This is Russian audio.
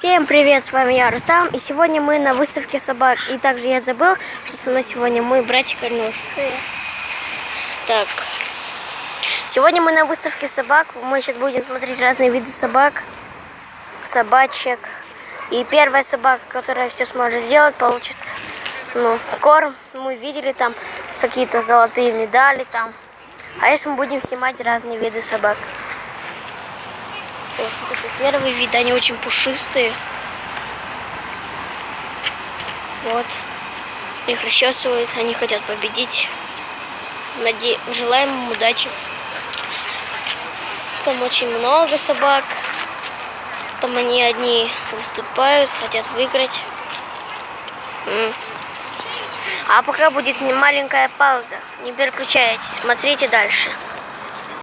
Всем привет, с вами я, Рустам, и сегодня мы на выставке собак. И также я забыл, что со мной сегодня мой братик Арнур. Так, сегодня мы на выставке собак. Мы сейчас будем смотреть разные виды собак, собачек. И первая собака, которая все сможет сделать, получит корм. Мы видели там какие-то золотые медали там. А сейчас мы будем снимать разные виды собак. Вот это первый вид, они очень пушистые. Вот. Их расчесывают, они хотят победить. Желаем им удачи. Там очень много собак. Там они одни выступают, хотят выиграть. А пока будет маленькая пауза. Не переключайтесь, смотрите дальше.